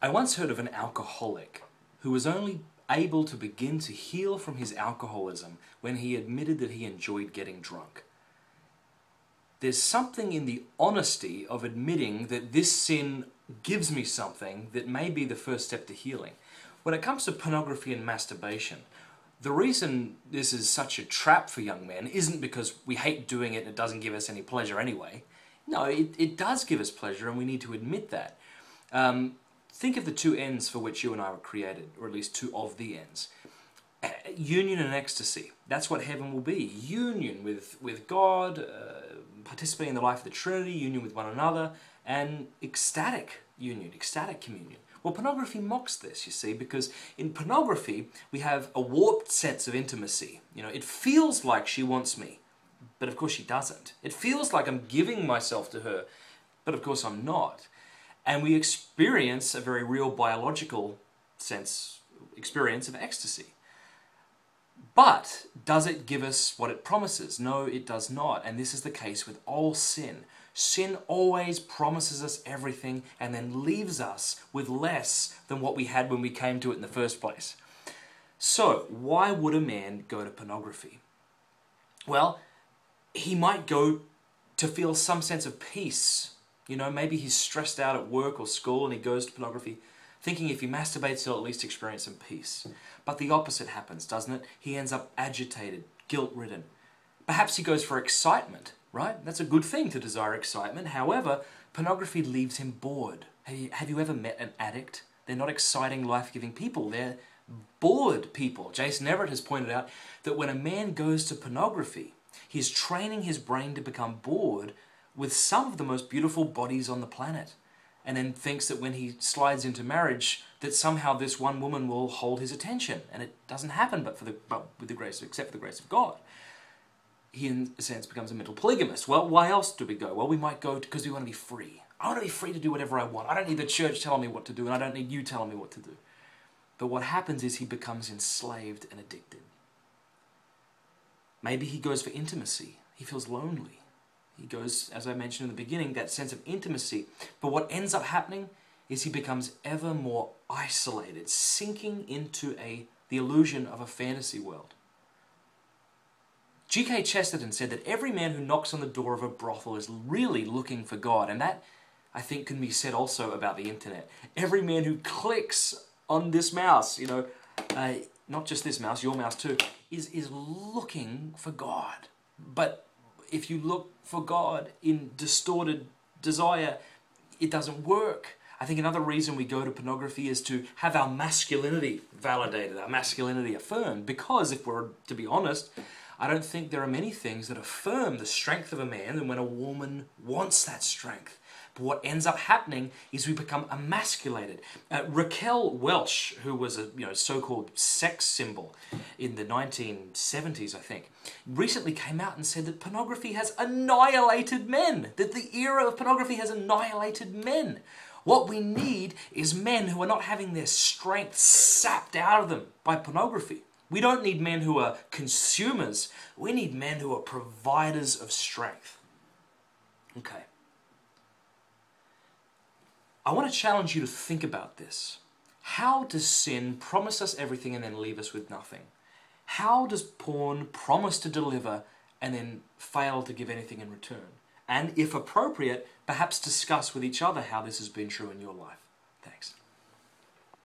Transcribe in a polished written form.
I once heard of an alcoholic who was only able to begin to heal from his alcoholism when he admitted that he enjoyed getting drunk. There's something in the honesty of admitting that this sin gives me something that may be the first step to healing. When it comes to pornography and masturbation, the reason this is such a trap for young men isn't because we hate doing it and it doesn't give us any pleasure anyway. No, it does give us pleasure, and we need to admit that. Think of the two ends for which you and I were created, or at least two of the ends. Union and ecstasy. That's what heaven will be. Union with God, participating in the life of the Trinity, union with one another, and ecstatic union, ecstatic communion. Well, pornography mocks this, you see, because in pornography we have a warped sense of intimacy. You know, it feels like she wants me, but of course she doesn't. It feels like I'm giving myself to her, but of course I'm not. And we experience a very real biological experience of ecstasy. But does it give us what it promises? No, it does not. And this is the case with all sin. Sin always promises us everything and then leaves us with less than what we had when we came to it in the first place. So, why would a man go to pornography? Well, he might go to feel some sense of peace. You know, maybe he's stressed out at work or school and he goes to pornography thinking if he masturbates he'll at least experience some peace. But the opposite happens, doesn't it? He ends up agitated, guilt-ridden. Perhaps he goes for excitement, right? That's a good thing to desire excitement. However, pornography leaves him bored. Have you ever met an addict? They're not exciting, life-giving people. They're bored people. Jason Everett has pointed out that when a man goes to pornography, he's training his brain to become bored with some of the most beautiful bodies on the planet, and then thinks that when he slides into marriage that somehow this one woman will hold his attention, and it doesn't happen except for the grace of God. He in a sense becomes a mental polygamist. Well, why else do we go? Well, we might go because we want to be free. I want to be free to do whatever I want. I don't need the church telling me what to do, and I don't need you telling me what to do. But what happens is he becomes enslaved and addicted. Maybe he goes for intimacy. He feels lonely. He goes, as I mentioned in the beginning, that sense of intimacy. But what ends up happening is he becomes ever more isolated, sinking into the illusion of a fantasy world. G.K. Chesterton said that every man who knocks on the door of a brothel is really looking for God. And that, I think, can be said also about the internet. Every man who clicks on this mouse, you know, not just this mouse, your mouse too, is looking for God. But if you look for God in distorted desire, it doesn't work. I think another reason we go to pornography is to have our masculinity validated, our masculinity affirmed, because if we're to be honest, I don't think there are many things that affirm the strength of a man than when a woman wants that strength. But what ends up happening is we become emasculated. Raquel Welch, who was a so-called sex symbol in the 1970s, I think, recently came out and said that pornography has annihilated men, that the era of pornography has annihilated men. What we need is men who are not having their strength sapped out of them by pornography. We don't need men who are consumers. We need men who are providers of strength. Okay. I want to challenge you to think about this. How does sin promise us everything and then leave us with nothing? How does porn promise to deliver and then fail to give anything in return? And if appropriate, perhaps discuss with each other how this has been true in your life. Thanks.